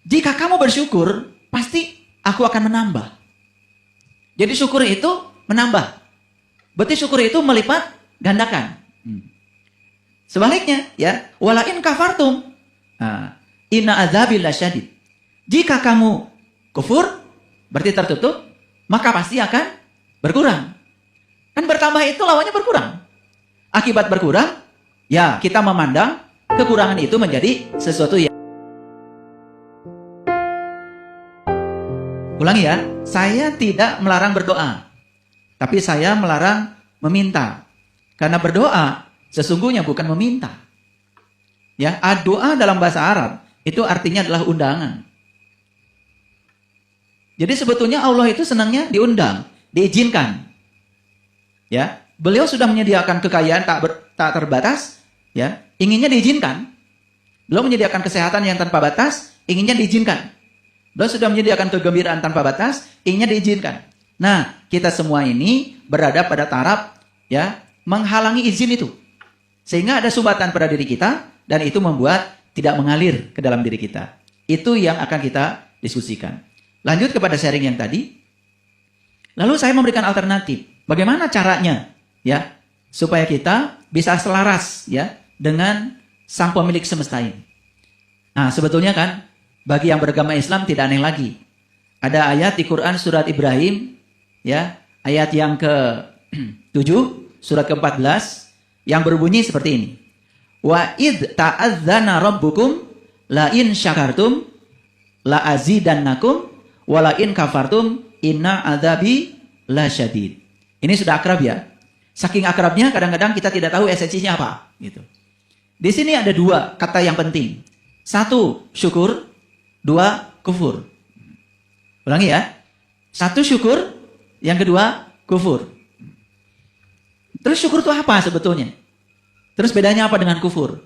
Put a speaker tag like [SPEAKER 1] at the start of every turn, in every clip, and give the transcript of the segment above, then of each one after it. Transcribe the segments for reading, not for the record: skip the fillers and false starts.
[SPEAKER 1] Jika kamu bersyukur, pasti aku akan menambah. Jadi syukur itu menambah. Berarti syukur itu melipat gandakan. Sebaliknya, ya, walain kafartum, inna adzabi lasyadid. Jika kamu kufur, berarti tertutup, maka pasti akan berkurang. Kan bertambah itu lawannya berkurang. Akibat berkurang, ya kita memandang kekurangan itu menjadi sesuatu yang... Ulangi ya, saya tidak melarang berdoa. Tapi saya melarang meminta. Karena berdoa sesungguhnya bukan meminta. Ya, doa dalam bahasa Arab itu artinya adalah undangan. Jadi sebetulnya Allah itu senangnya diundang, diizinkan. Ya, beliau sudah menyediakan kekayaan tak terbatas, ya, inginnya diizinkan. Beliau menyediakan kesehatan yang tanpa batas, inginnya diizinkan. Beliau sudah menyediakan kegembiraan tanpa batas, inginnya diizinkan. Nah, kita semua ini berada pada taraf, ya, menghalangi izin itu. Sehingga ada sumbatan pada diri kita, dan itu membuat tidak mengalir ke dalam diri kita. Itu yang akan kita diskusikan. Lanjut kepada sharing yang tadi. Lalu saya memberikan alternatif. Bagaimana caranya, ya, supaya kita bisa selaras, ya, dengan sang pemilik semesta ini. Nah, sebetulnya kan, bagi yang beragama Islam tidak aneh lagi. Ada ayat di Quran surat Ibrahim, ya, ayat yang ke-7, surat ke-14, yang berbunyi seperti ini. Wa id ta'adzana rabbukum la in syakartum la azidannakum wa la in kafartum inna adzabi lasyadid. Ini sudah akrab ya. Saking akrabnya kadang-kadang kita tidak tahu esensinya apa, gitu. Di sini ada dua kata yang penting. Satu, syukur. Dua, kufur. Ulangi ya. Satu, syukur. Yang kedua, kufur. Terus syukur itu apa sebetulnya? Terus bedanya apa dengan kufur?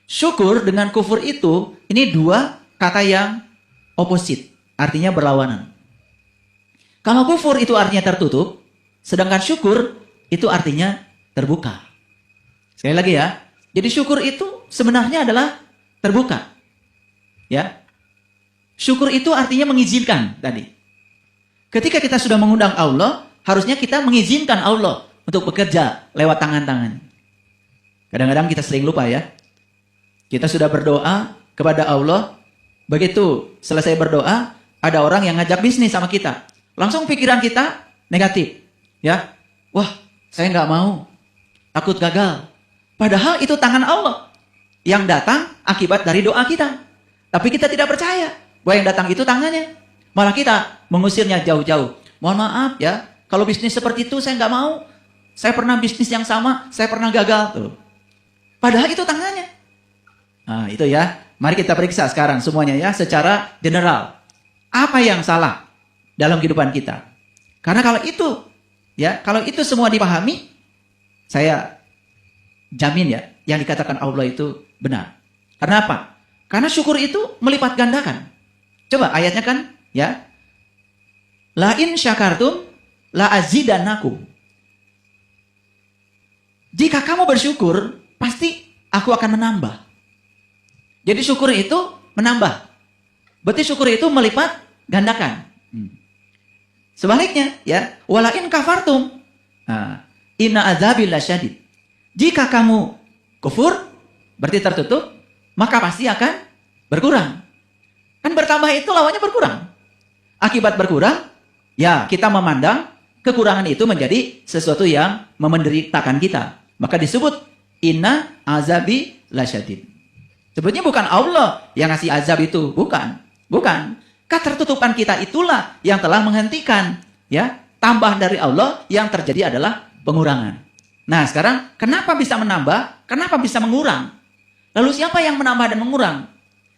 [SPEAKER 1] Syukur dengan kufur itu, ini dua kata yang opposite. Artinya berlawanan. Kalau kufur itu artinya tertutup, sedangkan syukur itu artinya terbuka. Sekali lagi ya. Jadi syukur itu sebenarnya adalah terbuka. Ya. Syukur itu artinya mengizinkan tadi. Ketika kita sudah mengundang Allah, harusnya kita mengizinkan Allah untuk bekerja lewat tangan-tangan. Kadang-kadang kita sering lupa ya. Kita sudah berdoa kepada Allah, begitu selesai berdoa, ada orang yang ngajak bisnis sama kita. Langsung pikiran kita negatif. Ya, wah, saya nggak mau, takut gagal. Padahal itu tangan Allah yang datang akibat dari doa kita. Tapi kita tidak percaya bahwa yang datang itu tangannya. Malah kita mengusirnya jauh-jauh. Mohon maaf ya, kalau bisnis seperti itu saya nggak mau. Saya pernah bisnis yang sama, saya pernah gagal. Tuh. Padahal itu tangannya. Nah itu ya, mari kita periksa sekarang semuanya ya, secara general. Apa yang salah dalam kehidupan kita? Karena kalau itu, ya, kalau itu semua dipahami, saya jamin ya, yang dikatakan Allah itu benar. Karena apa? Karena syukur itu melipat gandakan. Coba ayatnya kan, ya. La in syakartum la azidannakum. Jika kamu bersyukur, pasti aku akan menambah. Jadi syukur itu menambah. Berarti syukur itu melipat gandakan. Sebaliknya, ya, walain kafartum, inna adzabi lasyadid. Jika kamu kufur, berarti tertutup, maka pasti akan berkurang. Kan bertambah itu lawannya berkurang. Akibat berkurang, ya kita memandang kekurangan itu menjadi sesuatu yang memenderitakan kita. Maka disebut inna azabi lasyadid. Sebetulnya bukan Allah yang ngasih azab itu, bukan. Bukan. Ketertutupan kita itulah yang telah menghentikan, ya, tambah dari Allah yang terjadi adalah pengurangan. Nah, sekarang kenapa bisa menambah? Kenapa bisa mengurang? Lalu siapa yang menambah dan mengurang?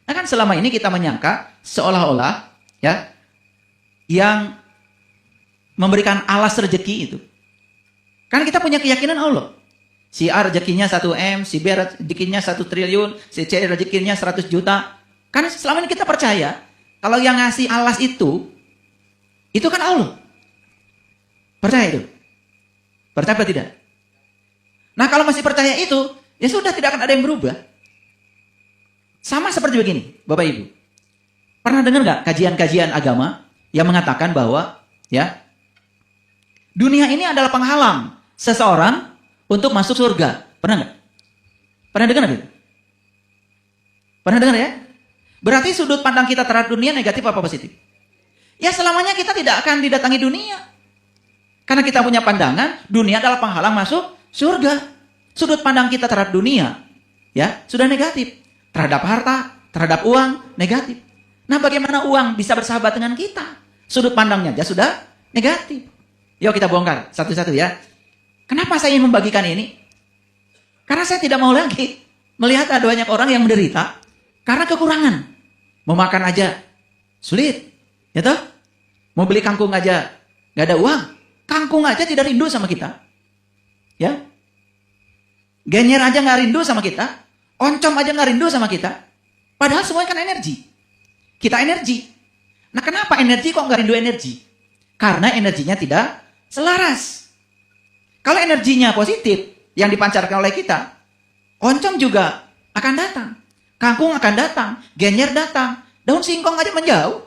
[SPEAKER 1] Nah, kan selama ini kita menyangka seolah-olah, ya, yang memberikan alas rezeki itu. Kan kita punya keyakinan Allah. Si A rezekinya 1 M, si B rezekinya 1 triliun, si C rezekinya 100 juta. Kan selama ini kita percaya, kalau yang ngasih alas itu kan Allah. Percaya itu? Percaya atau tidak? Nah kalau masih percaya itu, ya sudah tidak akan ada yang berubah. Sama seperti begini, Bapak Ibu. Pernah dengar nggak kajian-kajian agama yang mengatakan bahwa ya dunia ini adalah penghalang seseorang untuk masuk surga? Pernah nggak? Pernah dengar nggak? Pernah dengar ya? Berarti sudut pandang kita terhadap dunia negatif apa positif? Ya selamanya kita tidak akan didatangi dunia. Karena kita punya pandangan dunia adalah penghalang masuk surga. Sudut pandang kita terhadap dunia ya sudah negatif. Terhadap harta, terhadap uang, negatif. Nah bagaimana uang bisa bersahabat dengan kita? Sudut pandangnya aja sudah negatif. Yuk kita bongkar satu-satu ya. Kenapa saya ingin membagikan ini? Karena saya tidak mau lagi melihat ada banyak orang yang menderita karena kekurangan. Mau makan aja sulit, ya toh? Mau beli kangkung aja nggak ada uang. Kangkung aja tidak rindu sama kita, ya. Genyer aja nggak rindu sama kita. Oncom aja nggak rindu sama kita. Padahal semuanya kan energi. Kita energi. Nah kenapa energi kok nggak rindu energi? Karena energinya tidak selaras. Kalau energinya positif yang dipancarkan oleh kita, oncom juga akan datang. Kangkung akan datang. Genyer datang. Daun singkong aja menjauh.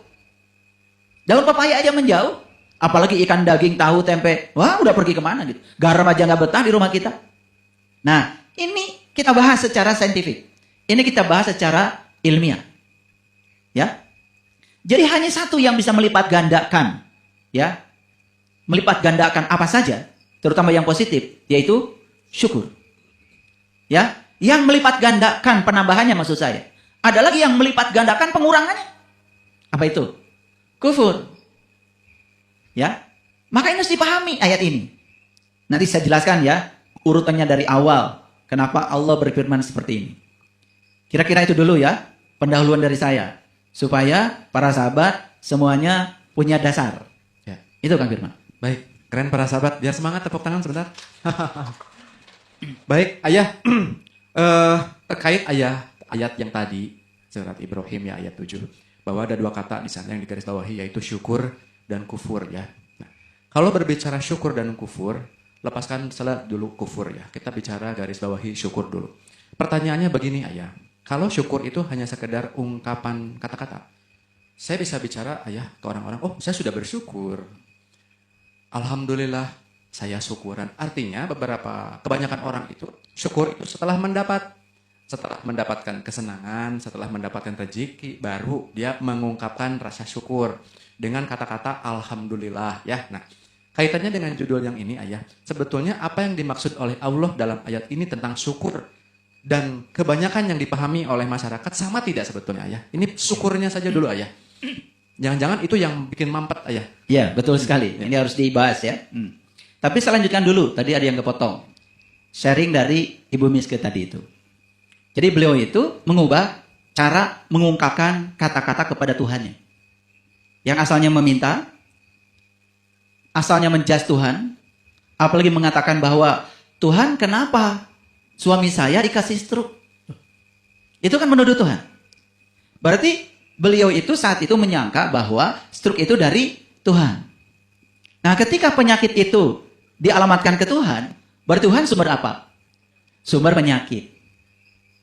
[SPEAKER 1] Daun pepaya aja menjauh. Apalagi ikan, daging, tahu, tempe. Wah udah pergi kemana gitu. Garam aja nggak betah di rumah kita. Nah ini kita bahas secara saintifik. Ini kita bahas secara ilmiah. Ya. Jadi hanya satu yang bisa melipat gandakan, ya, melipat gandakan apa saja, terutama yang positif, yaitu syukur. Ya, yang melipat gandakan penambahannya maksud saya. Ada lagi yang melipat gandakan pengurangannya. Apa itu? Kufur. Ya, maka ini harus dipahami ayat ini. Nanti saya jelaskan ya urutannya dari awal. Kenapa Allah berfirman seperti ini? Kira-kira itu dulu ya pendahuluan dari saya. Supaya para sahabat semuanya punya dasar. Ya, itu Kang Firman.
[SPEAKER 2] Baik, keren para sahabat. Biar semangat, tepuk tangan sebentar. Baik, Ayah. Terkait ayat yang tadi, surat Ibrahim ya ayat 7. Bahwa ada dua kata di sana yang digarisbawahi, yaitu syukur dan kufur ya. Nah, kalau berbicara syukur dan kufur, lepaskan dulu kufur ya. Kita bicara garis bawahi syukur dulu. Pertanyaannya begini Ayah. Kalau syukur itu hanya sekedar ungkapan kata-kata. Saya bisa bicara Ayah ke orang-orang, oh saya sudah bersyukur. Alhamdulillah saya syukuran. Artinya kebanyakan orang itu syukur itu setelah mendapatkan kesenangan, setelah mendapatkan rezeki, baru dia mengungkapkan rasa syukur dengan kata-kata Alhamdulillah ya. Nah kaitannya dengan judul yang ini Ayah, sebetulnya apa yang dimaksud oleh Allah dalam ayat ini tentang syukur? Dan kebanyakan yang dipahami oleh masyarakat sama tidak sebetulnya Ayah? Ini syukurnya saja dulu Ayah. Jangan-jangan itu yang bikin mampet Ayah.
[SPEAKER 1] Ya betul sekali. Ini harus dibahas ya. Tapi saya lanjutkan dulu. Tadi ada yang kepotong. Sharing dari Ibu Miske tadi itu. Jadi beliau itu mengubah cara mengungkapkan kata-kata kepada Tuhannya. Yang asalnya meminta, asalnya menjas Tuhan, apalagi mengatakan bahwa Tuhan kenapa suami saya dikasih stroke? Itu kan menuduh Tuhan. Berarti beliau itu saat itu menyangka bahwa stroke itu dari Tuhan. Nah ketika penyakit itu dialamatkan ke Tuhan, berarti Tuhan sumber apa? Sumber penyakit.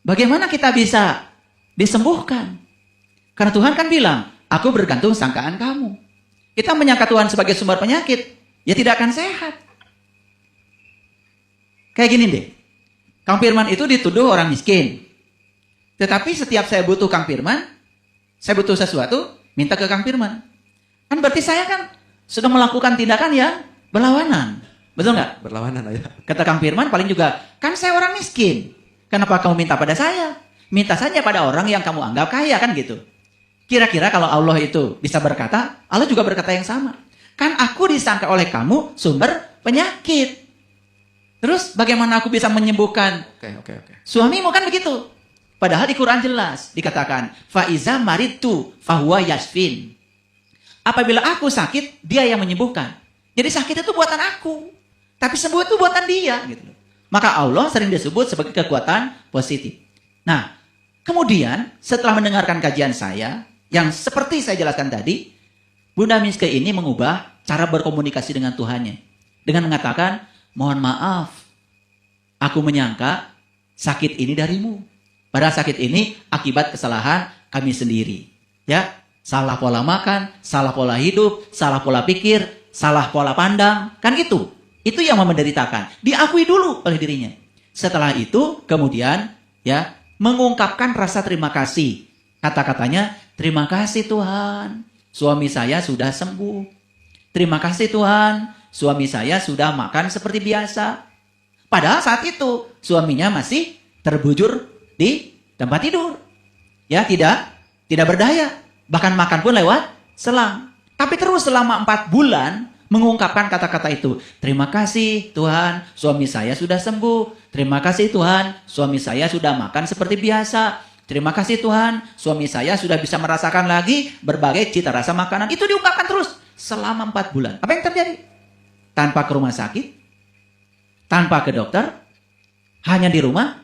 [SPEAKER 1] Bagaimana kita bisa disembuhkan? Karena Tuhan kan bilang, aku bergantung sangkaan kamu. Kita menyangka Tuhan sebagai sumber penyakit, ya tidak akan sehat. Kayak gini deh. Kang Firman itu dituduh orang miskin. Tetapi setiap saya butuh Kang Firman, saya butuh sesuatu, minta ke Kang Firman. Kan berarti saya kan sudah melakukan tindakan yang berlawanan. Betul nggak?
[SPEAKER 2] Berlawanan Ayah.
[SPEAKER 1] Kata Kang Firman paling juga, kan saya orang miskin. Kenapa kamu minta pada saya? Minta saja pada orang yang kamu anggap kaya, kan gitu. Kira-kira kalau Allah itu bisa berkata, Allah juga berkata yang sama. Kan aku disangka oleh kamu sumber penyakit. Terus bagaimana aku bisa menyembuhkan
[SPEAKER 2] Oke.
[SPEAKER 1] suamimu, kan begitu. Padahal di Quran jelas dikatakan faiza maritu fahuwa yasfin. Apabila aku sakit, dia yang menyembuhkan. Jadi sakit itu buatan aku, tapi sembuh itu buatan dia gitu. Maka Allah sering disebut sebagai kekuatan positif. Nah, kemudian setelah mendengarkan kajian saya yang seperti saya jelaskan tadi, Bunda Miske ini mengubah cara berkomunikasi dengan Tuhannya dengan mengatakan, mohon maaf, aku menyangka sakit ini darimu. Padahal sakit ini akibat kesalahan kami sendiri. Ya, Salah pola makan, salah pola hidup, salah pola pikir, salah pola pandang. Kan itu. Itu yang menderitakan. Diakui dulu oleh dirinya. Setelah itu kemudian ya mengungkapkan rasa terima kasih. Kata-katanya, terima kasih Tuhan, suami saya sudah sembuh. Terima kasih Tuhan, suami saya sudah makan seperti biasa. Padahal saat itu suaminya masih terbujur di tempat tidur. Ya, tidak berdaya. Bahkan makan pun lewat selang. Tapi terus selama 4 bulan mengungkapkan kata-kata itu. Terima kasih Tuhan, suami saya sudah sembuh. Terima kasih Tuhan, suami saya sudah makan seperti biasa. Terima kasih Tuhan, suami saya sudah bisa merasakan lagi berbagai cita rasa makanan. Itu diungkapkan terus selama 4 bulan. Apa yang terjadi? Tanpa ke rumah sakit, tanpa ke dokter, hanya di rumah,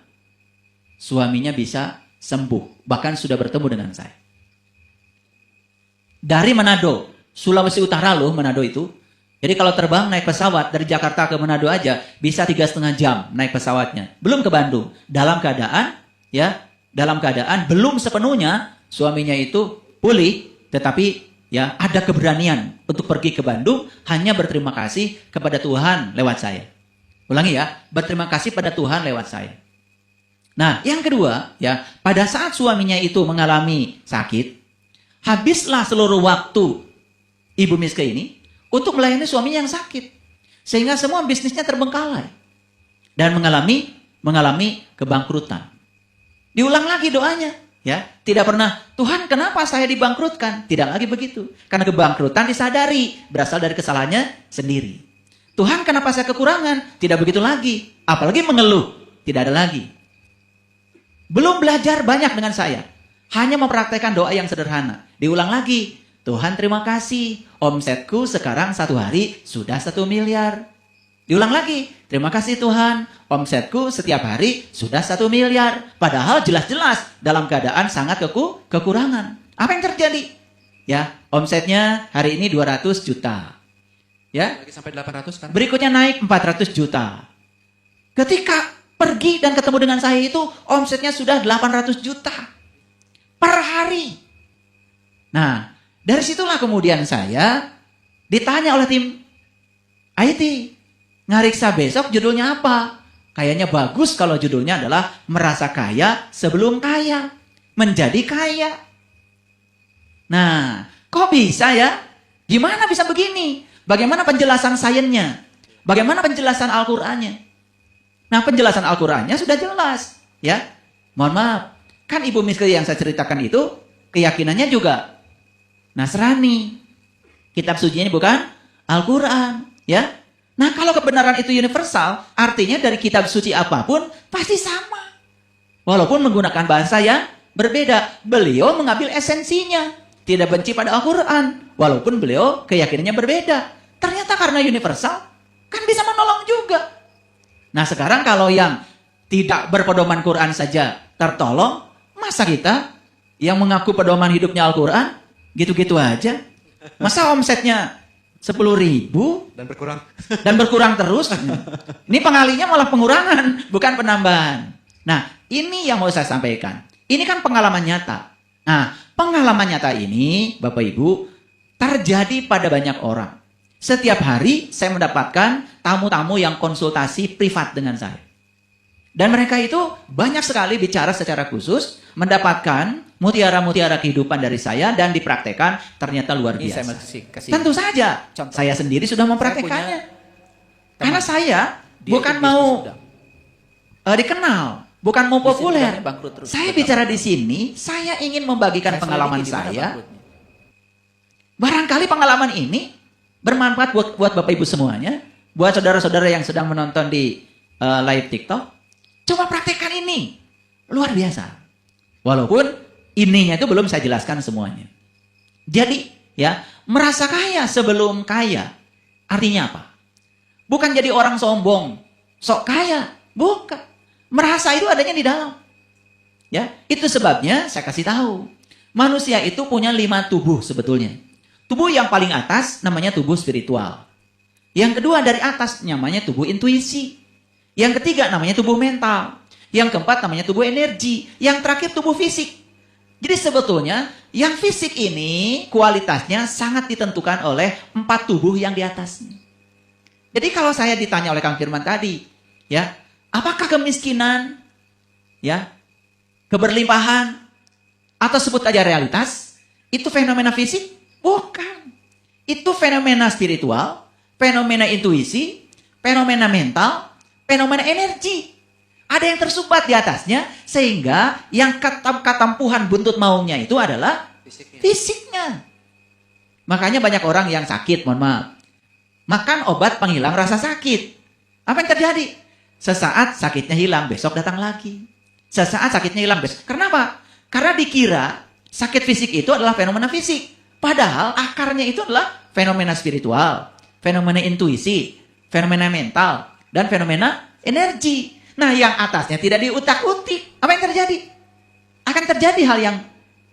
[SPEAKER 1] suaminya bisa sembuh. Bahkan sudah bertemu dengan saya. Dari Manado, Sulawesi Utara loh Manado itu. Jadi kalau terbang naik pesawat dari Jakarta ke Manado aja bisa 3,5 jam naik pesawatnya. Belum ke Bandung. Dalam keadaan belum sepenuhnya suaminya itu pulih, tetapi ya ada keberanian untuk pergi ke Bandung hanya berterima kasih kepada Tuhan lewat saya. Ulangi ya, berterima kasih pada Tuhan lewat saya. Nah, yang kedua ya, pada saat suaminya itu mengalami sakit, habislah seluruh waktu Ibu Miske ini untuk melayani suaminya yang sakit. Sehingga semua bisnisnya terbengkalai. Dan mengalami kebangkrutan. Diulang lagi doanya. Ya, tidak pernah, Tuhan kenapa saya dibangkrutkan? Tidak lagi begitu. Karena kebangkrutan disadari. Berasal dari kesalahannya sendiri. Tuhan kenapa saya kekurangan? Tidak begitu lagi. Apalagi mengeluh. Tidak ada lagi. Belum belajar banyak dengan saya. Hanya mempraktekkan doa yang sederhana. Diulang lagi. Tuhan terima kasih, omsetku sekarang 1 hari sudah 1 miliar. Diulang lagi, terima kasih Tuhan, omsetku setiap hari sudah 1 miliar. Padahal jelas-jelas dalam keadaan sangat kekurangan. Apa yang terjadi? Ya, omsetnya hari ini 200 juta. Ya,
[SPEAKER 2] Lagi sampai 800 kan?
[SPEAKER 1] berikutnya naik 400 juta. Ketika pergi dan ketemu dengan saya itu, omsetnya sudah 800 juta per hari. Nah, dari situlah kemudian saya ditanya oleh tim IT. Ngariksa besok judulnya apa? Kayaknya bagus kalau judulnya adalah merasa kaya sebelum kaya. Menjadi kaya. Nah, kok bisa ya? Gimana bisa begini? Bagaimana penjelasan sainsnya? Bagaimana penjelasan Al-Qur'annya? Nah, penjelasan Al-Qur'annya sudah jelas. Ya, mohon maaf. Kan Ibu Miske yang saya ceritakan itu keyakinannya juga Nasrani. Kitab sucinya ini bukan Al-Quran. Ya. Nah, kalau kebenaran itu universal, artinya dari kitab suci apapun pasti sama. Walaupun menggunakan bahasa yang berbeda. Beliau mengambil esensinya. Tidak benci pada Al-Quran. Walaupun beliau keyakinannya berbeda. Ternyata karena universal, kan bisa menolong juga. Nah, sekarang kalau yang tidak berpedoman Quran saja tertolong, masa kita yang mengaku pedoman hidupnya Al-Quran gitu-gitu aja. Masa omsetnya 10.000 dan berkurang terus? Ini pengalinya malah pengurangan, bukan penambahan. Nah, ini yang mau saya sampaikan. Ini kan pengalaman nyata. Nah, pengalaman nyata ini, Bapak Ibu, terjadi pada banyak orang. Setiap hari saya mendapatkan tamu-tamu yang konsultasi privat dengan saya. Dan mereka itu banyak sekali bicara secara khusus, mendapatkan mutiara-mutiara kehidupan dari saya dan dipraktekkan ternyata luar biasa. Tentu saja, saya sendiri sudah mempraktekannya. Karena saya bukan mau dikenal, bukan mau populer. Saya bicara di sini, saya ingin membagikan pengalaman saya. Barangkali pengalaman ini bermanfaat buat Bapak Ibu semuanya, buat saudara-saudara yang sedang menonton di live TikTok. Coba praktekkan ini. Luar biasa. Walaupun ininya itu belum saya jelaskan semuanya. Jadi, ya, merasa kaya sebelum kaya. Artinya apa? Bukan jadi orang sombong, sok kaya. Bukan. Merasa itu adanya di dalam. Ya, itu sebabnya saya kasih tahu. Manusia itu punya 5 tubuh sebetulnya. Tubuh yang paling atas namanya tubuh spiritual. Yang kedua dari atas namanya tubuh intuisi. Yang ketiga namanya tubuh mental. Yang keempat namanya tubuh energi. Yang terakhir tubuh fisik. Jadi sebetulnya yang fisik ini kualitasnya sangat ditentukan oleh 4 tubuh yang di atasnya. Jadi kalau saya ditanya oleh Kang Firman tadi, ya, apakah kemiskinan, ya, keberlimpahan, atau sebut aja realitas, itu fenomena fisik? Bukan. Itu fenomena spiritual, fenomena intuisi, fenomena mental, fenomena energi. Ada yang tersumbat di atasnya, sehingga yang katampuhan buntut maungnya itu adalah fisiknya. Makanya banyak orang yang sakit, mohon maaf. Makan obat penghilang rasa sakit. Apa yang terjadi? Sesaat sakitnya hilang, besok datang lagi. Sesaat sakitnya hilang, besok. Kenapa? Karena dikira sakit fisik itu adalah fenomena fisik. Padahal akarnya itu adalah fenomena spiritual, fenomena intuisi, fenomena mental, dan fenomena energi. Nah, yang atasnya tidak diutak-utik. Apa yang terjadi? Akan terjadi hal yang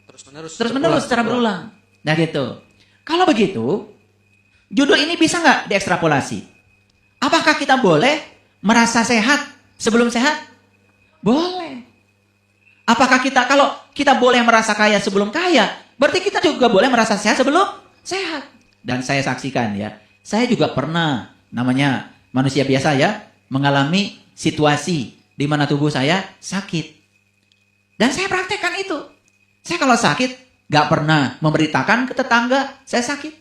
[SPEAKER 1] terus-menerus secara berulang. Nah gitu. Kalau begitu, judul ini bisa nggak diekstrapolasi? Apakah kita boleh merasa sehat sebelum sehat? Boleh. Apakah kalau kita boleh merasa kaya sebelum kaya, berarti kita juga boleh merasa sehat sebelum sehat. Dan saya saksikan ya, saya juga pernah, namanya manusia biasa ya, mengalami situasi di mana tubuh saya sakit. Dan saya praktekkan itu. Saya kalau sakit, gak pernah memberitakan ke tetangga, saya sakit.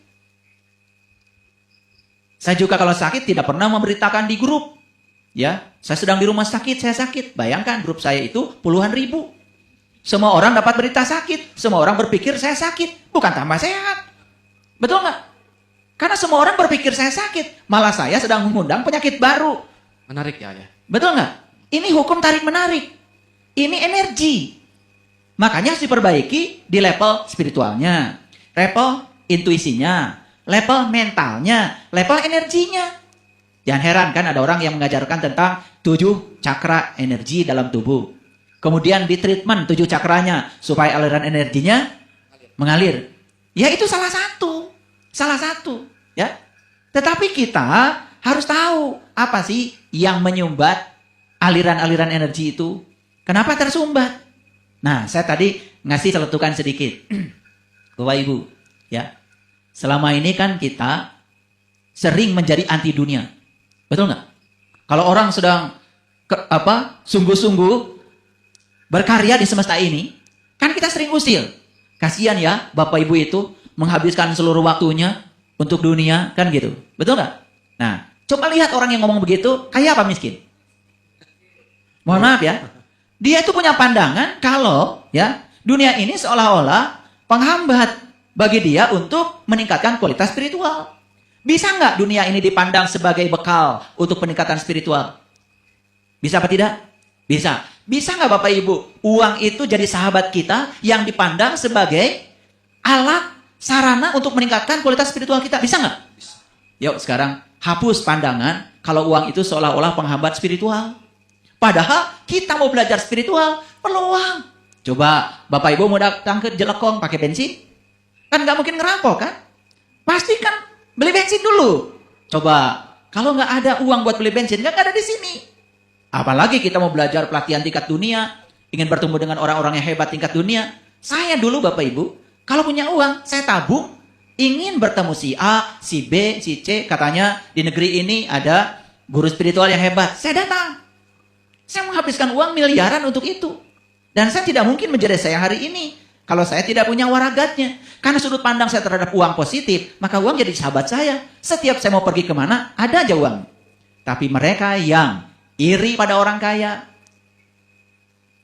[SPEAKER 1] Saya juga kalau sakit tidak pernah memberitakan di grup. Ya, saya sedang di rumah sakit, saya sakit. Bayangkan grup saya itu puluhan ribu. Semua orang dapat berita sakit. Semua orang berpikir saya sakit. Bukan tambah sehat. Betul nggak? Karena semua orang berpikir saya sakit. Malah saya sedang mengundang penyakit baru.
[SPEAKER 2] Menarik ya, ya.
[SPEAKER 1] Betul nggak? Ini hukum tarik-menarik. Ini energi. Makanya harus diperbaiki di level spiritualnya. Level intuisinya. Level mentalnya. Level energinya. Jangan heran kan ada orang yang mengajarkan tentang 7 cakra energi dalam tubuh. Kemudian di treatment 7 cakranya supaya aliran energinya mengalir. Ya itu salah satu. Salah satu. Ya. Tetapi kita harus tahu apa sih yang menyumbat aliran-aliran energi itu. Kenapa tersumbat? Nah, saya tadi ngasih celetukan sedikit. Bapak Ibu, ya. Selama ini kan kita sering menjadi anti dunia. Betul nggak? Kalau orang sedang sungguh-sungguh berkarya di semesta ini, kan kita sering usil. Kasihan ya Bapak Ibu itu menghabiskan seluruh waktunya untuk dunia, kan gitu. Betul nggak? Nah, coba lihat orang yang ngomong begitu, kaya apa miskin? Mohon maaf ya. Dia itu punya pandangan kalau ya dunia ini seolah-olah penghambat bagi dia untuk meningkatkan kualitas spiritual. Bisa nggak dunia ini dipandang sebagai bekal untuk peningkatan spiritual? Bisa apa tidak? Bisa. Bisa nggak Bapak Ibu? Uang itu jadi sahabat kita yang dipandang sebagai alat sarana untuk meningkatkan kualitas spiritual kita. Bisa nggak? Yuk sekarang hapus pandangan kalau uang itu seolah-olah penghambat spiritual. Padahal kita mau belajar spiritual perlu uang. Coba Bapak Ibu mau datang ke Jelekong pakai bensin? Kan nggak mungkin ngerampok kan? Pasti kan beli bensin dulu. Coba kalau nggak ada uang buat beli bensin, nggak ada di sini. Apalagi kita mau belajar pelatihan tingkat dunia, ingin bertemu dengan orang-orang yang hebat tingkat dunia. Saya dulu Bapak Ibu, kalau punya uang, saya tabung, ingin bertemu si A, si B, si C, katanya di negeri ini ada guru spiritual yang hebat. Saya datang. Saya menghabiskan uang miliaran untuk itu. Dan saya tidak mungkin menjadi saya hari ini kalau saya tidak punya waragatnya. Karena sudut pandang saya terhadap uang positif, maka uang jadi sahabat saya. Setiap saya mau pergi kemana, ada aja uang. Tapi mereka yang iri pada orang kaya,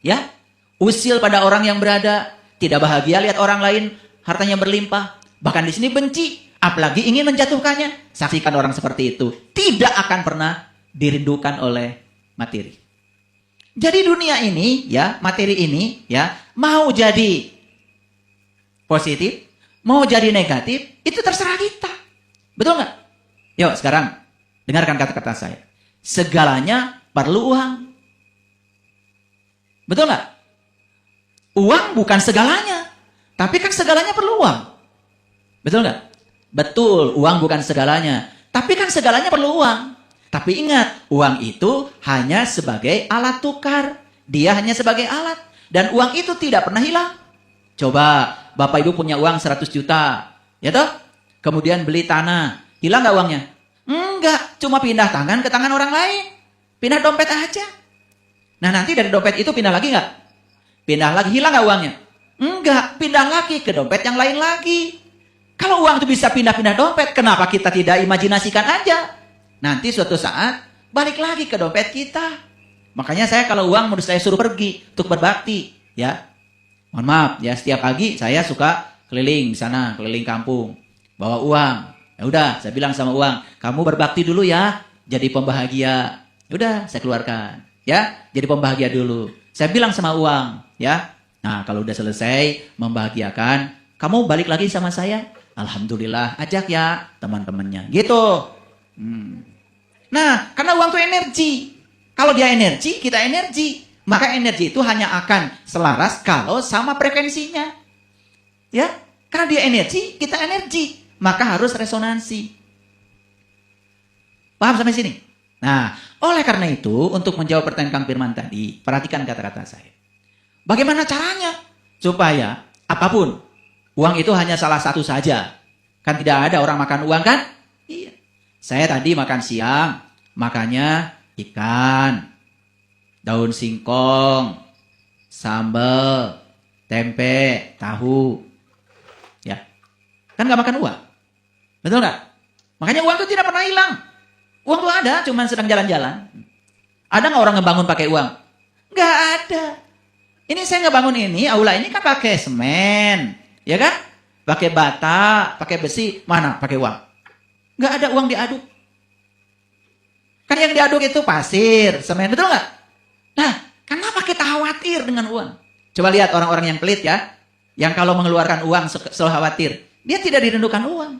[SPEAKER 1] ya, usil pada orang yang berada, tidak bahagia lihat orang lain hartanya berlimpah, bahkan di sini benci, apalagi ingin menjatuhkannya. Saksikan orang seperti itu tidak akan pernah dirindukan oleh materi. Jadi dunia ini, ya, materi ini, ya, mau jadi positif, mau jadi negatif, itu terserah kita. Betul nggak? Yuk sekarang dengarkan kata-kata saya. Segalanya perlu uang. Betul nggak? Uang bukan segalanya, tapi kan segalanya perlu uang. Betul nggak? Betul, uang bukan segalanya, tapi kan segalanya perlu uang. Tapi ingat, uang itu hanya sebagai alat tukar. Dia hanya sebagai alat. Dan uang itu tidak pernah hilang. Coba Bapak Ibu punya uang 100 juta. Ya toh? Kemudian beli tanah. Hilang nggak uangnya? Enggak. Cuma pindah tangan ke tangan orang lain. Pindah dompet aja. Nah nanti dari dompet itu pindah lagi nggak? Pindah lagi. Hilang nggak uangnya? Enggak. Pindah lagi ke dompet yang lain lagi. Kalau uang itu bisa pindah-pindah dompet, kenapa kita tidak imajinasikan aja? Nanti suatu saat balik lagi ke dompet kita. Makanya saya kalau uang menurut saya suruh pergi untuk berbakti, ya. Mohon maaf, ya setiap pagi saya suka keliling di sana, keliling kampung, bawa uang. Ya udah, saya bilang sama uang, kamu berbakti dulu ya, jadi pembahagia. Ya udah, saya keluarkan, ya, jadi pembahagia dulu. Saya bilang sama uang, ya. Nah, kalau udah selesai membahagiakan, kamu balik lagi sama saya. Alhamdulillah, ajak ya teman-temannya. Gitu. Nah, karena uang itu energi. Kalau dia energi, kita energi. Maka energi itu hanya akan selaras kalau sama frekuensinya. Ya, karena dia energi, kita energi. Maka harus resonansi. Paham sampai sini? Nah, oleh karena itu, untuk menjawab pertanyaan Kang Firman tadi, perhatikan kata-kata saya. Bagaimana caranya? Supaya apapun, uang itu hanya salah satu saja. Kan tidak ada orang makan uang kan? Iya. Saya tadi makan siang, makannya ikan, daun singkong, sambal, tempe, tahu. Ya. Kan nggak makan uang. Betul nggak? Makanya uang itu tidak pernah hilang. Uang itu ada, cuma sedang jalan-jalan. Ada nggak orang ngebangun pakai uang? Nggak ada. Ini saya ngebangun ini, aula ini kan pakai semen. Ya kan? Pakai bata, pakai besi, mana pakai uang? Nggak ada uang diaduk. Kan yang diaduk itu pasir, semen, betul nggak? Nah, kenapa kita khawatir dengan uang? Coba lihat orang-orang yang pelit ya. Yang kalau mengeluarkan uang selalu khawatir. Dia tidak dirindukan uang.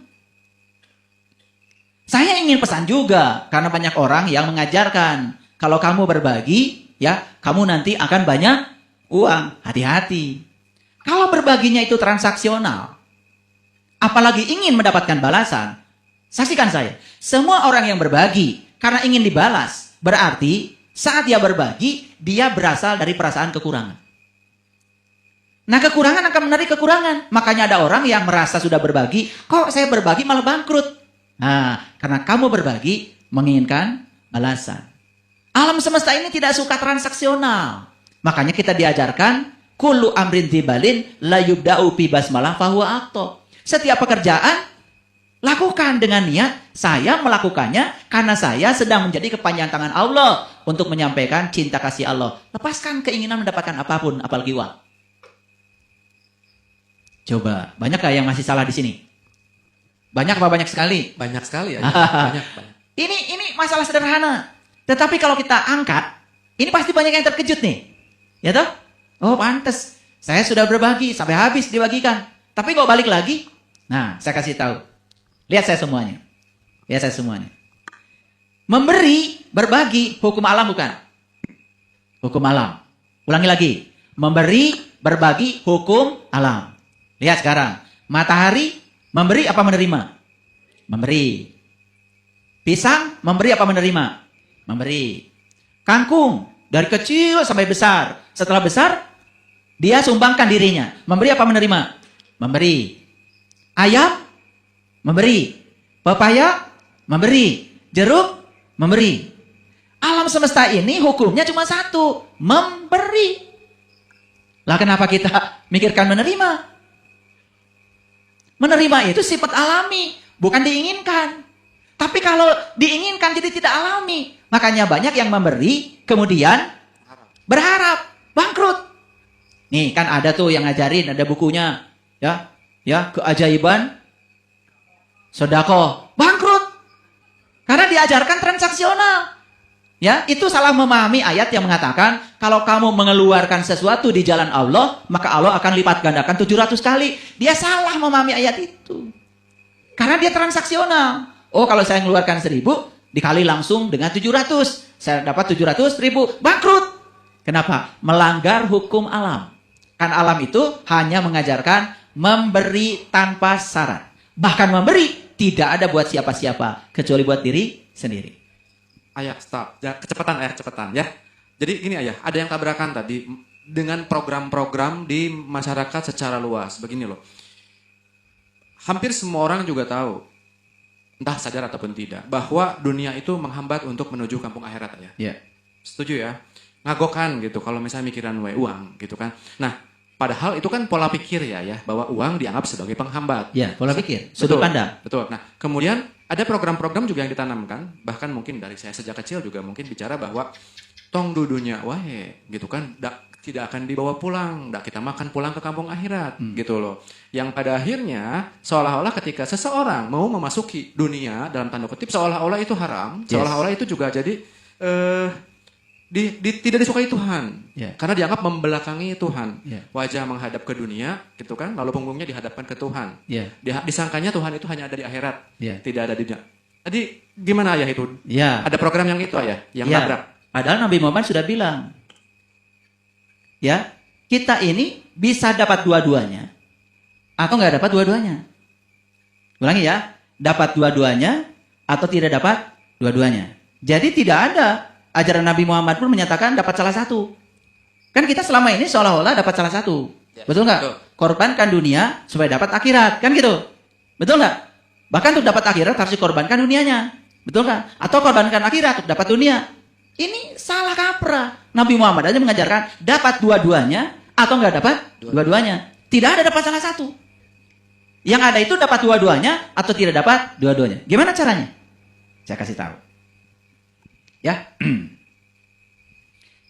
[SPEAKER 1] Saya ingin pesan juga, karena banyak orang yang mengajarkan. Kalau kamu berbagi, ya, kamu nanti akan banyak uang. Hati-hati. Kalau berbaginya itu transaksional, apalagi ingin mendapatkan balasan, saksikan saya, semua orang yang berbagi karena ingin dibalas, berarti saat dia berbagi, dia berasal dari perasaan kekurangan. Nah, kekurangan akan menarik kekurangan. Makanya ada orang yang merasa sudah berbagi, kok saya berbagi malah bangkrut. Nah, karena kamu berbagi, menginginkan balasan. Alam semesta ini tidak suka transaksional. Makanya kita diajarkan, kullu amrin tibalin la yubda'u bi basmalah fahuwa aqta. Setiap pekerjaan lakukan dengan niat saya melakukannya karena saya sedang menjadi kepanjangan tangan Allah untuk menyampaikan cinta kasih Allah. Lepaskan keinginan mendapatkan apapun, apalagi uang. Coba, banyak gak yang masih salah di sini? Banyak apa banyak sekali?
[SPEAKER 2] Banyak sekali ya. banyak.
[SPEAKER 1] Ini masalah sederhana. Tetapi kalau kita angkat, ini pasti banyak yang terkejut nih. Ya toh? Oh, pantes. Saya sudah berbagi sampai habis dibagikan. Tapi kok balik lagi? Nah, saya kasih tahu. Lihat saya semuanya. Lihat saya semuanya. Memberi, berbagi, hukum alam bukan? Hukum alam. Ulangi lagi. Memberi, berbagi, hukum alam. Lihat sekarang. Matahari, memberi apa menerima? Memberi. Pisang, memberi apa menerima? Memberi. Kangkung, dari kecil sampai besar. Setelah besar, dia sumbangkan dirinya. Memberi apa menerima? Memberi. Ayam, memberi. Pepaya, memberi. Jeruk, memberi. Alam semesta ini hukumnya cuma satu. Memberi. Lah kenapa kita mikirkan menerima? Menerima itu sifat alami. Bukan diinginkan. Tapi kalau diinginkan jadi tidak alami. Makanya banyak yang memberi, kemudian berharap. Bangkrut. Nih kan ada tuh yang ngajarin, ada bukunya. Ya, keajaiban sedekah. Bangkrut. Karena diajarkan transaksional. Ya, itu salah memahami ayat yang mengatakan kalau kamu mengeluarkan sesuatu di jalan Allah, maka Allah akan lipat gandakan 700 kali. Dia salah memahami ayat itu. Karena dia transaksional. Oh, kalau saya mengeluarkan 1000, dikali langsung dengan 700. Saya dapat 700.000. Bangkrut. Kenapa? Melanggar hukum alam. Kan alam itu hanya mengajarkan memberi tanpa syarat. Bahkan memberi tidak ada buat siapa-siapa. Kecuali buat diri sendiri.
[SPEAKER 2] Ayah, stop. Ya, kecepatan ya. Jadi gini ayah, ada yang tabrakan tadi. dengan program-program di masyarakat secara luas. Begini loh. Hampir semua orang juga tahu, entah sadar ataupun tidak, bahwa dunia itu menghambat untuk menuju kampung akhirat ya.
[SPEAKER 1] Ya.
[SPEAKER 2] Setuju ya? Ngagokan gitu kalau misalnya mikiran uang gitu kan. Nah, padahal itu kan pola pikir ya, bahwa uang dianggap sebagai penghambat.
[SPEAKER 1] Ya, pola pikir, sudut pandang.
[SPEAKER 2] Betul. Nah, kemudian ada program-program juga yang ditanamkan, bahkan mungkin dari saya sejak kecil juga mungkin bicara bahwa tong dudunya wae gitu kan, tidak akan dibawa pulang, kita makan pulang ke kampung akhirat gitu loh. Yang pada akhirnya seolah-olah ketika seseorang mau memasuki dunia dalam tanda kutip seolah-olah itu haram, seolah-olah itu juga jadi tidak disukai Tuhan, karena dianggap membelakangi Tuhan. Wajah menghadap ke dunia, gitu kan, lalu punggungnya dihadapkan ke Tuhan. Disangkanya Tuhan itu hanya ada di akhirat, tidak ada di dunia. Jadi gimana ayah itu? Ada program yang itu ayah, yang nabrak.
[SPEAKER 1] Padahal Nabi Muhammad sudah bilang, kita ini bisa dapat dua-duanya, atau nggak dapat dua-duanya. Ulangi ya, dapat dua-duanya atau tidak dapat dua-duanya. Jadi tidak ada ajaran Nabi Muhammad pun menyatakan dapat salah satu. Kan kita selama ini seolah-olah dapat salah satu. Betul nggak? Betul. Korbankan dunia supaya dapat akhirat. Kan gitu. Betul nggak? Bahkan untuk dapat akhirat harus dikorbankan dunianya. Betul nggak? Atau korbankan akhirat untuk dapat dunia. Ini salah kaprah. Nabi Muhammad aja mengajarkan dapat dua-duanya atau nggak dapat dua-duanya. Tidak ada dapat salah satu. Yang ada itu dapat dua-duanya atau tidak dapat dua-duanya. Gimana caranya? Saya kasih tahu. Ya.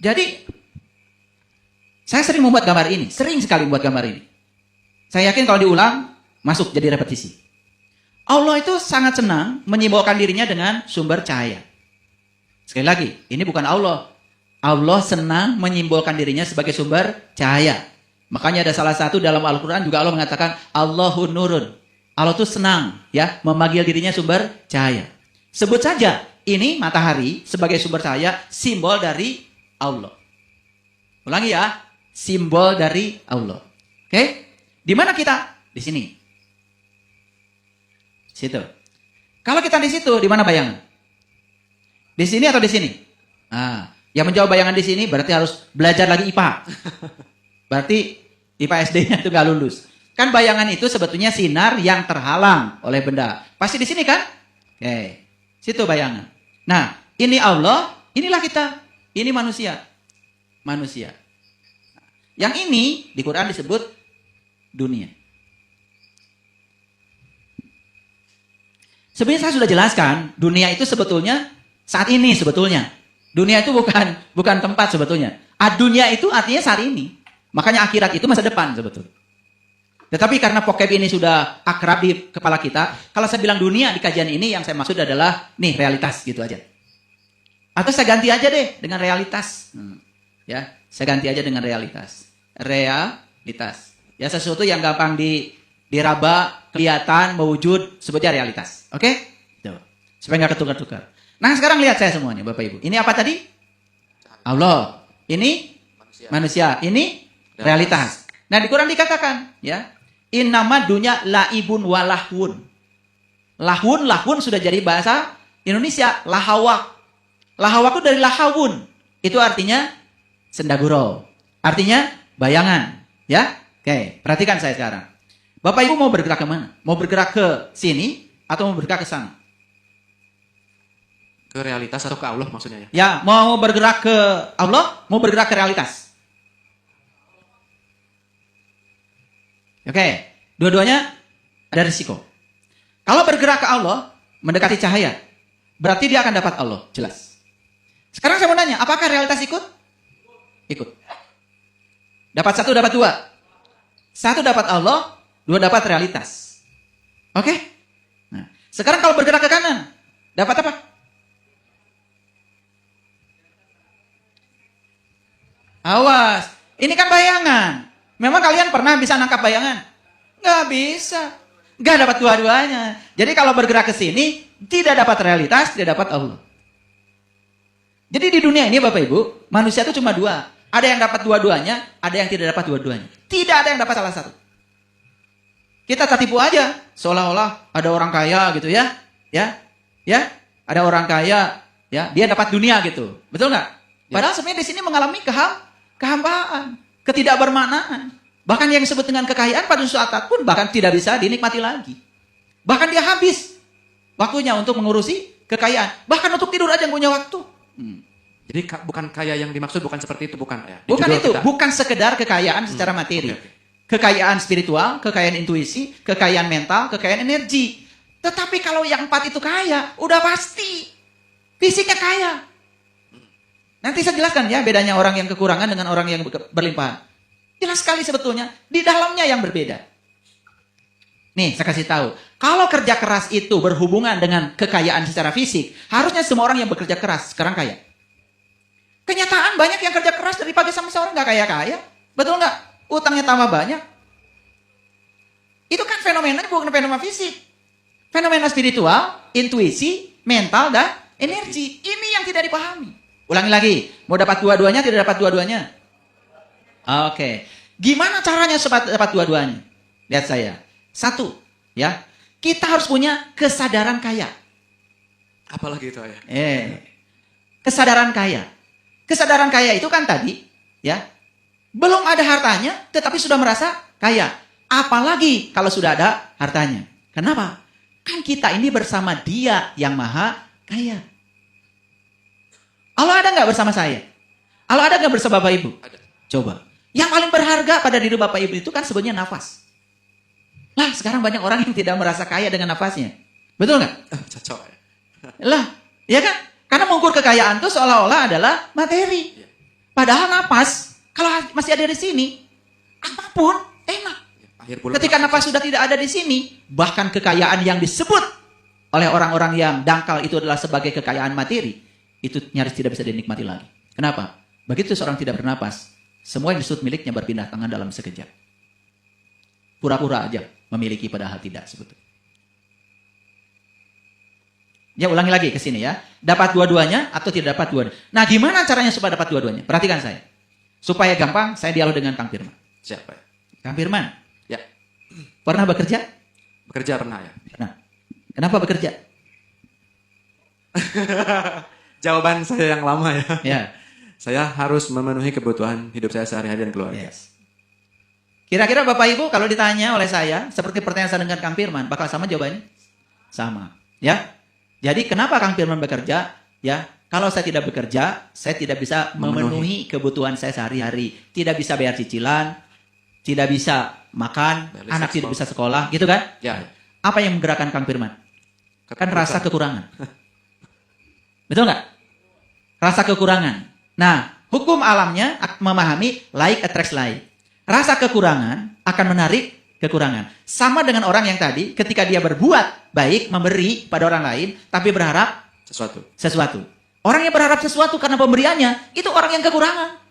[SPEAKER 1] Jadi saya sering membuat gambar ini, sering sekali membuat gambar ini. Saya yakin kalau diulang masuk jadi repetisi. Allah itu sangat senang menyimbolkan dirinya dengan sumber cahaya. Sekali lagi, ini bukan Allah. Allah senang menyimbolkan dirinya sebagai sumber cahaya. Makanya ada salah satu dalam Al-Quran juga Allah mengatakan Allahun nurun. Allah itu senang memanggil dirinya sumber cahaya. Sebut saja ini matahari sebagai sumber cahaya, simbol dari Allah. Ulangi ya, simbol dari Allah. Oke? Di mana kita? Di sini. Situ. Kalau kita di situ, di mana bayangan? Di sini atau di sini? Yang menjawab bayangan di sini berarti harus belajar lagi IPA. Berarti IPA SD-nya itu nggak lulus. Kan bayangan itu sebetulnya sinar yang terhalang oleh benda. Pasti di sini kan? Oke. Situ bayangan. Nah, ini Allah, inilah kita. Ini manusia. Manusia. Yang ini di Quran disebut dunia. Sebenarnya saya sudah jelaskan, dunia itu sebetulnya saat ini sebetulnya. Dunia itu bukan tempat sebetulnya. Dunia itu artinya saat ini. Makanya akhirat itu masa depan sebetulnya. Tetapi karena vocab ini sudah akrab di kepala kita, kalau saya bilang dunia di kajian ini yang saya maksud adalah nih realitas gitu aja. Atau saya ganti aja deh dengan realitas. Saya ganti aja dengan realitas. Realitas. Ya sesuatu yang gampang diraba, kelihatan, mewujud, sebutnya realitas. Oke? Tuh. Supaya nggak ketukar-tukar. Nah sekarang lihat saya semuanya Bapak Ibu. Ini apa tadi? Allah. Ini manusia. Ini realitas. Nah di Quran dikatakan innama dunya laibun walahun. Lahun sudah jadi bahasa Indonesia. Lahawak. Lahawak itu dari lahawun. Itu artinya sendagurau. Artinya bayangan. Oke, perhatikan saya sekarang. Bapak Ibu mau bergerak ke mana? Mau bergerak ke sini atau mau bergerak ke sana?
[SPEAKER 2] Ke realitas atau ke Allah maksudnya ya?
[SPEAKER 1] Ya, mau bergerak ke Allah, mau bergerak ke realitas. Oke, dua-duanya ada risiko. Kalau bergerak ke Allah, mendekati cahaya, berarti dia akan dapat Allah, jelas. Sekarang saya mau nanya, apakah realitas ikut? Ikut. Dapat satu, dapat dua. Satu dapat Allah, dua dapat realitas. Oke? Nah, sekarang kalau bergerak ke kanan, dapat apa? Awas, ini kan bayangan. Memang kalian pernah bisa nangkap bayangan? Nggak bisa. Nggak dapat dua-duanya. Jadi kalau bergerak ke sini, tidak dapat realitas, tidak dapat Allah. Jadi di dunia ini Bapak Ibu, manusia itu cuma dua. Ada yang dapat dua-duanya, ada yang tidak dapat dua-duanya. Tidak ada yang dapat salah satu. Kita tertipu aja, seolah-olah ada orang kaya gitu ya. Ada orang kaya, dia dapat dunia gitu. Betul nggak? Padahal sebenarnya di sini mengalami kehambaan. ketidakbermaknaan. Bahkan yang disebut dengan kekayaan pada suatu saat pun bahkan tidak bisa dinikmati lagi. Bahkan dia habis waktunya untuk mengurusi kekayaan. Bahkan untuk tidur aja nggak punya waktu.
[SPEAKER 2] Jadi bukan kaya yang dimaksud bukan seperti itu, bukan ya? Di
[SPEAKER 1] Bukan
[SPEAKER 2] judul
[SPEAKER 1] itu,
[SPEAKER 2] kita.
[SPEAKER 1] bukan sekedar kekayaan secara materi.
[SPEAKER 2] Oke.
[SPEAKER 1] Kekayaan spiritual, kekayaan intuisi, kekayaan mental, kekayaan energi. Tetapi kalau yang 4 itu kaya, udah pasti fisiknya kaya. Nanti saya jelaskan ya bedanya orang yang kekurangan dengan orang yang berlimpahan. Jelas sekali sebetulnya, di dalamnya yang berbeda. Nih, saya kasih tahu. Kalau kerja keras itu berhubungan dengan kekayaan secara fisik, harusnya semua orang yang bekerja keras sekarang kaya. Kenyataan banyak yang kerja keras dari pagi sampai sore nggak kaya-kaya. Betul nggak? Utangnya tambah banyak. Itu kan fenomenanya bukan fenomena fisik. Fenomena spiritual, intuisi, mental, dan energi. Ini yang tidak dipahami. Ulangi lagi. Mau dapat dua-duanya, tidak dapat dua-duanya? Oke. Gimana caranya supaya dapat dua-duanya? Lihat saya. 1, ya. Kita harus punya kesadaran kaya.
[SPEAKER 2] Apalagi itu ya?
[SPEAKER 1] Kesadaran kaya. Kesadaran kaya itu kan tadi, ya. Belum ada hartanya, tetapi sudah merasa kaya. Apalagi kalau sudah ada hartanya. Kenapa? Kan kita ini bersama Dia yang maha kaya. Allah ada nggak bersama saya? Allah ada nggak bersama Bapak Ibu?
[SPEAKER 2] Ada.
[SPEAKER 1] Coba. Yang paling berharga pada diri Bapak Ibu itu kan sebenarnya nafas. Lah, sekarang banyak orang yang tidak merasa kaya dengan nafasnya. Betul nggak?
[SPEAKER 2] Cocok ya?
[SPEAKER 1] Lah, ya kan? Karena mengukur kekayaan itu seolah-olah adalah materi. Padahal napas, kalau masih ada di sini, apapun enak.
[SPEAKER 2] Akhir bulan
[SPEAKER 1] Ketika napas sudah tidak ada di sini, bahkan kekayaan yang disebut oleh orang-orang yang dangkal itu adalah sebagai kekayaan materi, itu nyaris tidak bisa dinikmati lagi. Kenapa? Begitu seorang tidak bernapas, semua yang disebut miliknya berpindah tangan dalam sekejap. Pura-pura aja memiliki padahal tidak sebetulnya. Ya, ulangi lagi ke sini ya. Dapat dua-duanya atau tidak dapat dua-duanya. Nah, gimana caranya supaya dapat dua-duanya? Perhatikan saya. Supaya gampang, saya dialog dengan Kang Firman.
[SPEAKER 2] Siapa ya?
[SPEAKER 1] Kang Firman,
[SPEAKER 2] Ya,
[SPEAKER 1] pernah bekerja?
[SPEAKER 2] bekerja pernah ya?
[SPEAKER 1] Pernah. Kenapa bekerja?
[SPEAKER 2] Jawaban saya yang lama ya.
[SPEAKER 1] Ya.
[SPEAKER 2] Saya harus memenuhi kebutuhan hidup saya sehari-hari dan keluarga.
[SPEAKER 1] Yes. Kira-kira Bapak Ibu kalau ditanya oleh saya, seperti pertanyaan saya dengan Kang Firman, bakal sama jawabannya? Sama. Ya. Jadi kenapa Kang Firman bekerja? Ya, kalau saya tidak bekerja, saya tidak bisa memenuhi kebutuhan saya sehari-hari. Tidak bisa bayar cicilan, tidak bisa makan,
[SPEAKER 2] Bayar
[SPEAKER 1] anak
[SPEAKER 2] listrik,
[SPEAKER 1] tidak bisa sekolah, gitu kan?
[SPEAKER 2] Ya.
[SPEAKER 1] Apa yang menggerakkan Kang Firman? Kan rasa kekurangan. Betul nggak? Rasa kekurangan. Nah, hukum alamnya memahami like attracts like. Rasa kekurangan akan menarik kekurangan. Sama dengan orang yang tadi, ketika dia berbuat baik, memberi pada orang lain, tapi berharap sesuatu. Orang yang berharap sesuatu karena pemberiannya, itu orang yang kekurangan.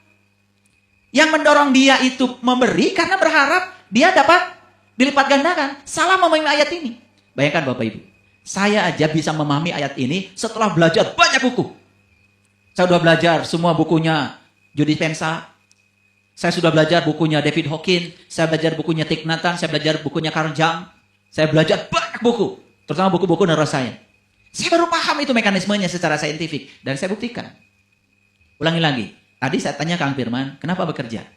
[SPEAKER 1] Yang mendorong dia itu memberi karena berharap dia dapat dilipat gandakan. Salah memahami ayat ini. Bayangkan Bapak Ibu, saya aja bisa memahami ayat ini setelah belajar banyak buku. Saya sudah belajar semua bukunya Joe Dispenza. Saya sudah belajar bukunya David Hawkins, saya belajar bukunya Thich Nhat Hanh, saya belajar bukunya Carl Jung. Saya belajar banyak buku, terutama buku-buku neuroscience. Saya baru paham itu mekanismenya secara saintifik dan saya buktikan. Ulangi lagi. Tadi saya tanya Kang Firman, kenapa bekerja?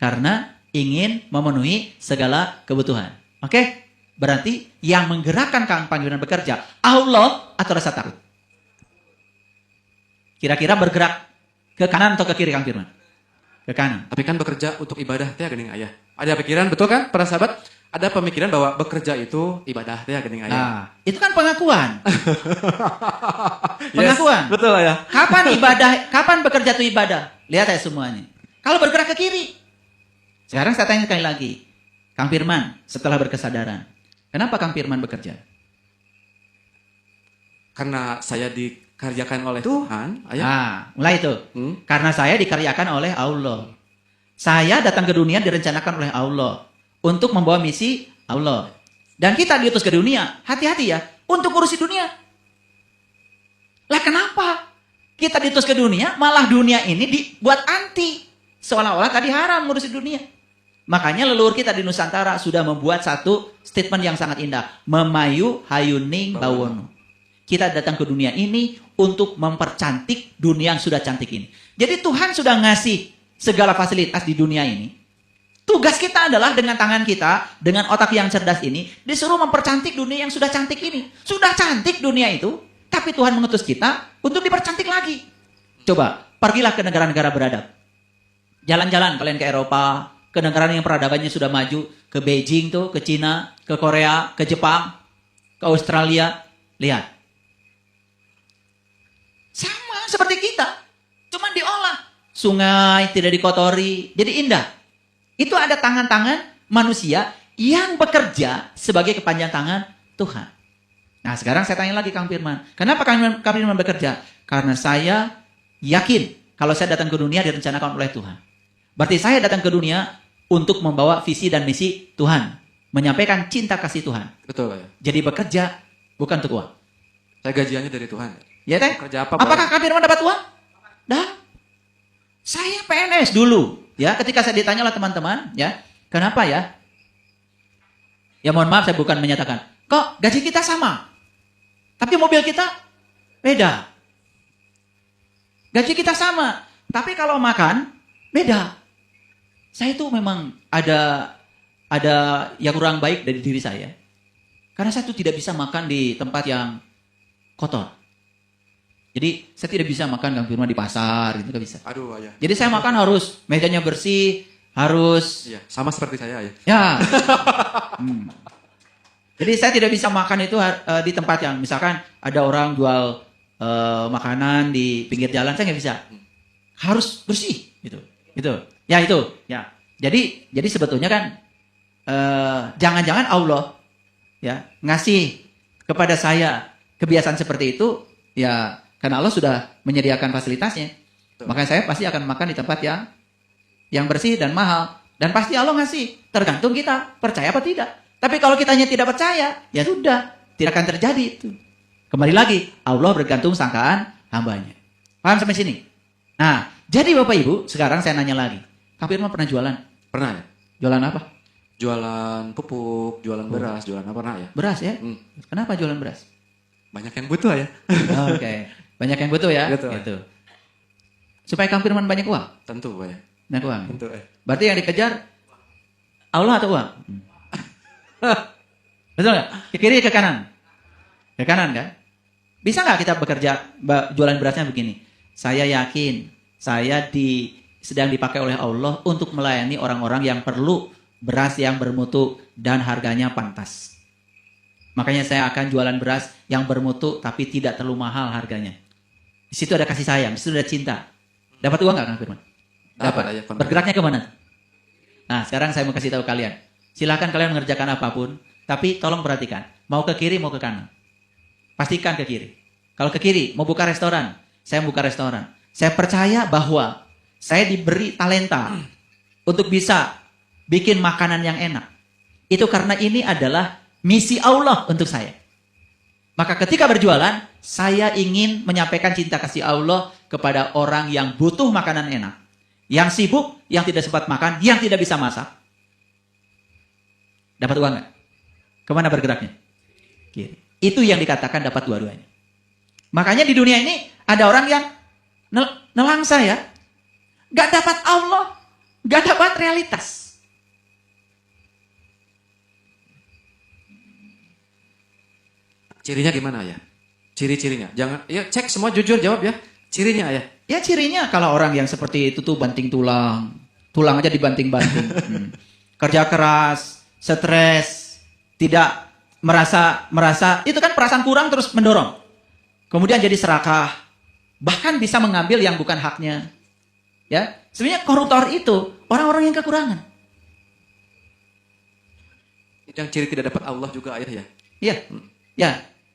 [SPEAKER 1] Karena ingin memenuhi segala kebutuhan. Oke? Berarti yang menggerakkan Kang Firman bekerja, Allah atau rasa takut? Kira-kira bergerak ke kanan atau ke kiri Kang Firman? Ke kanan.
[SPEAKER 2] Tapi kan bekerja untuk ibadah teh geuning ayah. Ada pikiran betul kan para sahabat? Ada pemikiran bahwa bekerja itu ibadah teh geuning ayah.
[SPEAKER 1] Nah, itu kan pengakuan. Pengakuan.
[SPEAKER 2] Yes, betul ya.
[SPEAKER 1] Kapan bekerja itu ibadah? Lihat ya semuanya. Kalau bergerak ke kiri. Sekarang saya tanya sekali lagi. Kang Firman, setelah berkesadaran, kenapa Kang Firman bekerja?
[SPEAKER 2] Karena saya dikaryakan oleh Tuhan, ayah.
[SPEAKER 1] Nah, mulai itu. Karena saya dikaryakan oleh Allah. Saya datang ke dunia direncanakan oleh Allah. Untuk membawa misi Allah. Dan kita diutus ke dunia. Hati-hati ya. Untuk urusi dunia. Lah kenapa? Kita diutus ke dunia, malah dunia ini dibuat anti. Seolah-olah tadi haram ngurusi dunia. Makanya leluhur kita di Nusantara sudah membuat satu statement yang sangat indah. Memayu hayuning bawono. Kita datang ke dunia ini untuk mempercantik dunia yang sudah cantik ini. Jadi Tuhan sudah ngasih segala fasilitas di dunia ini. Tugas kita adalah dengan tangan kita, dengan otak yang cerdas ini, disuruh mempercantik dunia yang sudah cantik ini. Sudah cantik dunia itu, tapi Tuhan mengutus kita untuk dipercantik lagi. Coba, pergilah ke negara-negara beradab. Jalan-jalan kalian ke Eropa, ke negara yang peradabannya sudah maju, ke Beijing tuh, ke Cina, ke Korea, ke Jepang, ke Australia. Lihat. Sama seperti kita, cuma diolah. Sungai tidak dikotori, jadi indah. Itu ada tangan-tangan manusia yang bekerja sebagai kepanjang tangan Tuhan. Nah sekarang saya tanya lagi Kang Firman. Kenapa Kang Firman bekerja? Karena saya yakin kalau saya datang ke dunia direncanakan oleh Tuhan. Berarti saya datang ke dunia untuk membawa visi dan misi Tuhan. Menyampaikan cinta kasih Tuhan.
[SPEAKER 2] Betul ya.
[SPEAKER 1] Jadi bekerja bukan untuk uang.
[SPEAKER 2] Saya gajiannya dari Tuhan.
[SPEAKER 1] Ya teh?
[SPEAKER 2] Kerja apa?
[SPEAKER 1] Apakah Kang Firman dapat uang? Dah. Saya PNS dulu. Ya, ketika saya ditanya oleh teman-teman, ya, kenapa ya? Ya mohon maaf saya bukan menyatakan, kok gaji kita sama, tapi mobil kita beda. Gaji kita sama, tapi kalau makan beda. Saya itu memang ada yang kurang baik dari diri saya. Karena saya itu tidak bisa makan di tempat yang kotor. Jadi saya tidak bisa makan Kang Firman di pasar gitu, nggak bisa.
[SPEAKER 2] Aduh ayah.
[SPEAKER 1] Jadi saya makan harus mejanya bersih, harus
[SPEAKER 2] Iya, sama seperti saya ya.
[SPEAKER 1] ya. Jadi saya tidak bisa makan itu di tempat yang misalkan ada orang jual makanan di pinggir jalan, saya nggak bisa. Harus bersih gitu. Itu. Ya itu. Ya. Jadi sebetulnya kan jangan-jangan Allah ya ngasih kepada saya kebiasaan seperti itu ya karena Allah sudah menyediakan fasilitasnya.
[SPEAKER 2] Betul.
[SPEAKER 1] Maka saya pasti akan makan di tempat yang bersih dan mahal. Dan pasti Allah ngasih. Tergantung kita percaya apa tidak. Tapi kalau kitanya tidak percaya, ya sudah. Tidak akan terjadi itu. Kembali lagi, Allah bergantung sangkaan hambanya. Paham sampai sini? Nah, jadi Bapak Ibu, sekarang saya nanya lagi. Kang Firman pernah jualan?
[SPEAKER 2] Pernah ya?
[SPEAKER 1] Jualan apa?
[SPEAKER 2] Jualan pupuk, jualan beras, jualan apa pernah ya?
[SPEAKER 1] Beras ya? Kenapa jualan beras?
[SPEAKER 2] Banyak yang butuh ya.
[SPEAKER 1] Oke. Banyak yang butuh ya?
[SPEAKER 2] Betul.
[SPEAKER 1] Gitu. Supaya Kang Firman banyak uang?
[SPEAKER 2] Tentu ya.
[SPEAKER 1] Banyak uang?
[SPEAKER 2] Tentu
[SPEAKER 1] Berarti yang dikejar Allah atau uang? Betul nggak? Ke kiri ke kanan? Ke kanan kan? Bisa nggak kita bekerja jualan berasnya begini? Saya yakin saya sedang dipakai oleh Allah untuk melayani orang-orang yang perlu beras yang bermutu dan harganya pantas. Makanya saya akan jualan beras yang bermutu tapi tidak terlalu mahal harganya. Di situ ada kasih sayang, di situ ada cinta. Dapat uang nggak Kang Firman? Dapat.
[SPEAKER 2] Ya,
[SPEAKER 1] Bergeraknya kemana? Nah sekarang saya mau kasih tahu kalian. Silahkan kalian mengerjakan apapun, tapi tolong perhatikan. Mau ke kiri, mau ke kanan. Pastikan ke kiri. Kalau ke kiri, mau buka restoran. Saya buka restoran. Saya percaya bahwa saya diberi talenta untuk bisa bikin makanan yang enak. Itu karena ini adalah misi Allah untuk saya. Maka ketika berjualan, saya ingin menyampaikan cinta kasih Allah kepada orang yang butuh makanan enak. Yang sibuk, yang tidak sempat makan, yang tidak bisa masak. Dapat uang nggak? Kemana bergeraknya? Kiri. Itu yang dikatakan dapat dua-duanya. Makanya di dunia ini ada orang yang nelangsa ya. Gak dapat Allah. Gak dapat realitas.
[SPEAKER 2] Cirinya gimana ya? Ciri-cirinya. Jangan, ya cek semua jujur jawab ya. Cirinya ya.
[SPEAKER 1] Ya cirinya kalau orang yang seperti itu tuh banting tulang. Tulang aja dibanting-banting. Kerja keras, stres, tidak merasa itu kan perasaan kurang terus mendorong. Kemudian jadi serakah. Bahkan bisa mengambil yang bukan haknya. Ya, sebenarnya koruptor itu orang-orang yang kekurangan.
[SPEAKER 2] Yang ciri tidak dapat Allah juga ayah ya.
[SPEAKER 1] Iya. Ya.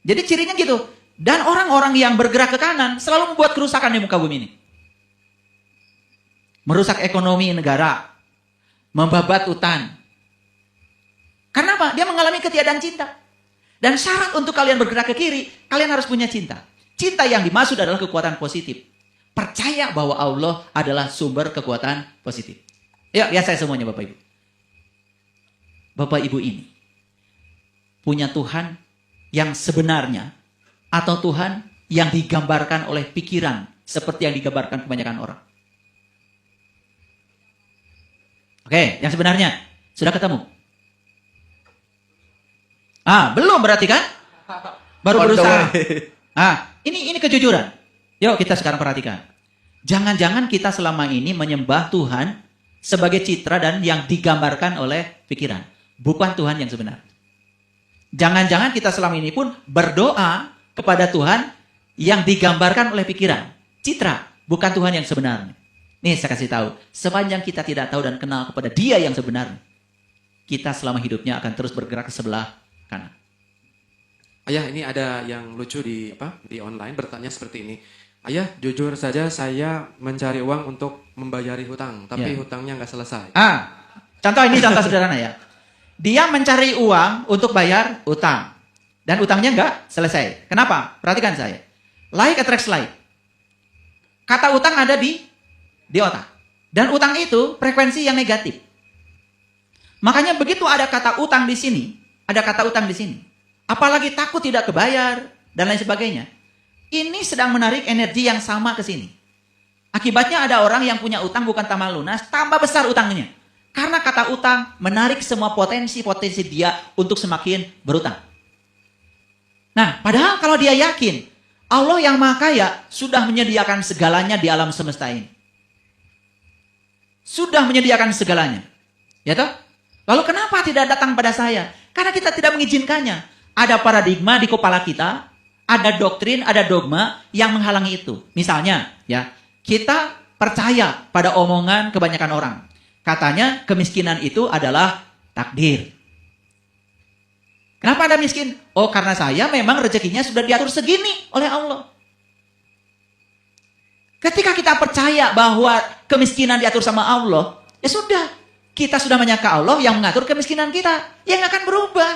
[SPEAKER 1] Jadi cirinya gitu. Dan orang-orang yang bergerak ke kanan selalu membuat kerusakan di muka bumi ini. Merusak ekonomi negara. Membabat hutan. Karena apa? Dia mengalami ketiadaan cinta. Dan syarat untuk kalian bergerak ke kiri, kalian harus punya cinta. Cinta yang dimaksud adalah kekuatan positif. Percaya bahwa Allah adalah sumber kekuatan positif. Ya saya semuanya Bapak Ibu. Bapak Ibu ini punya Tuhan yang sebenarnya atau Tuhan yang digambarkan oleh pikiran seperti yang digambarkan kebanyakan orang. Oke, yang sebenarnya sudah ketemu? Belum berarti kan? Baru berusaha. Ini kejujuran. Yuk kita sekarang perhatikan. Jangan-jangan kita selama ini menyembah Tuhan sebagai citra dan yang digambarkan oleh pikiran. Bukan Tuhan yang sebenar. Jangan-jangan kita selama ini pun berdoa kepada Tuhan yang digambarkan oleh pikiran. Citra, bukan Tuhan yang sebenarnya. Nih saya kasih tahu. Sepanjang kita tidak tahu dan kenal kepada Dia yang sebenarnya, kita selama hidupnya akan terus bergerak ke sebelah kanan.
[SPEAKER 2] Ayah, ini ada yang lucu di online bertanya seperti ini. Ayah, jujur saja saya mencari uang untuk membayari hutang, tapi hutangnya nggak selesai.
[SPEAKER 1] Ini contoh sederhana ya. Dia mencari uang untuk bayar utang. Dan utangnya nggak selesai. Kenapa? Perhatikan saya. Like attracts like. Kata utang ada di otak. Dan utang itu frekuensi yang negatif. Makanya begitu ada kata utang di sini, apalagi takut tidak kebayar dan lain sebagainya. Ini sedang menarik energi yang sama ke sini. Akibatnya ada orang yang punya utang bukan tambah lunas, tambah besar utangnya. Karena kata utang menarik semua potensi-potensi dia untuk semakin berutang. Nah, padahal kalau dia yakin Allah yang Maha Kaya sudah menyediakan segalanya di alam semesta ini. Sudah menyediakan segalanya. Ya toh? Lalu kenapa tidak datang pada saya? Karena kita tidak mengizinkannya. Ada paradigma di kepala kita, ada doktrin, ada dogma yang menghalangi itu. Misalnya, ya, kita percaya pada omongan kebanyakan orang. Katanya kemiskinan itu adalah takdir. Kenapa Anda miskin? Oh, karena saya memang rezekinya sudah diatur segini oleh Allah. Ketika kita percaya bahwa kemiskinan diatur sama Allah, ya sudah. Kita sudah menyangka Allah yang mengatur kemiskinan kita. Yang akan berubah.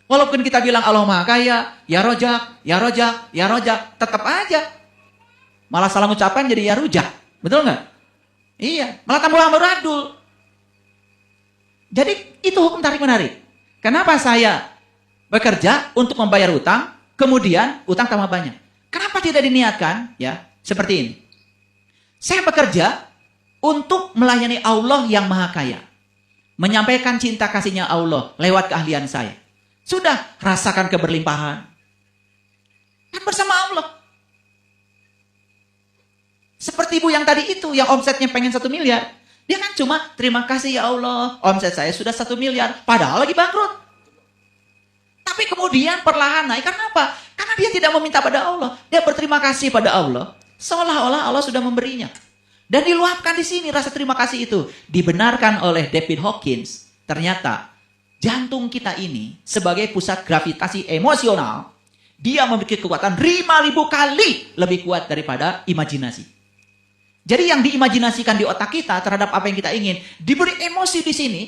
[SPEAKER 1] Walaupun kita bilang Allah Maha Kaya, ya rojak, ya rojak, ya rojak, tetap aja. Malah salah ucapan jadi ya rujak. Betul nggak? Iya, malah tambah amburadul. Jadi itu hukum tarik-menarik. Kenapa saya bekerja untuk membayar utang, kemudian utang tambah banyak? Kenapa tidak diniatkan ya seperti ini? Saya bekerja untuk melayani Allah yang Maha Kaya. Menyampaikan cinta kasihnya Allah lewat keahlian saya. Sudah, rasakan keberlimpahan. Kan bersama Allah. Seperti ibu yang tadi itu, yang omsetnya pengen 1 miliar. Dia kan cuma, terima kasih ya Allah, omset saya sudah 1 miliar. Padahal lagi bangkrut. Tapi kemudian perlahan naik, karena apa? Karena dia tidak meminta pada Allah. Dia berterima kasih pada Allah. Seolah-olah Allah sudah memberinya. Dan diluapkan di sini rasa terima kasih itu. Dibenarkan oleh David Hawkins. Ternyata jantung kita ini sebagai pusat gravitasi emosional, dia memiliki kekuatan 5.000 kali lebih kuat daripada imajinasi. Jadi yang diimajinasikan di otak kita terhadap apa yang kita ingin, diberi emosi di sini,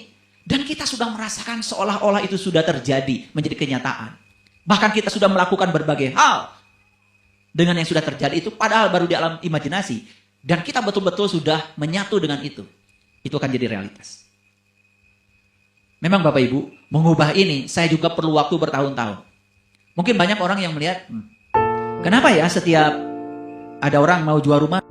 [SPEAKER 1] dan kita sudah merasakan seolah-olah itu sudah terjadi, menjadi kenyataan. Bahkan kita sudah melakukan berbagai hal dengan yang sudah terjadi itu, padahal baru di alam imajinasi. Dan kita betul-betul sudah menyatu dengan itu. Itu akan jadi realitas. Memang Bapak Ibu, mengubah ini saya juga perlu waktu bertahun-tahun. Mungkin banyak orang yang melihat, kenapa ya setiap ada orang mau jual rumah,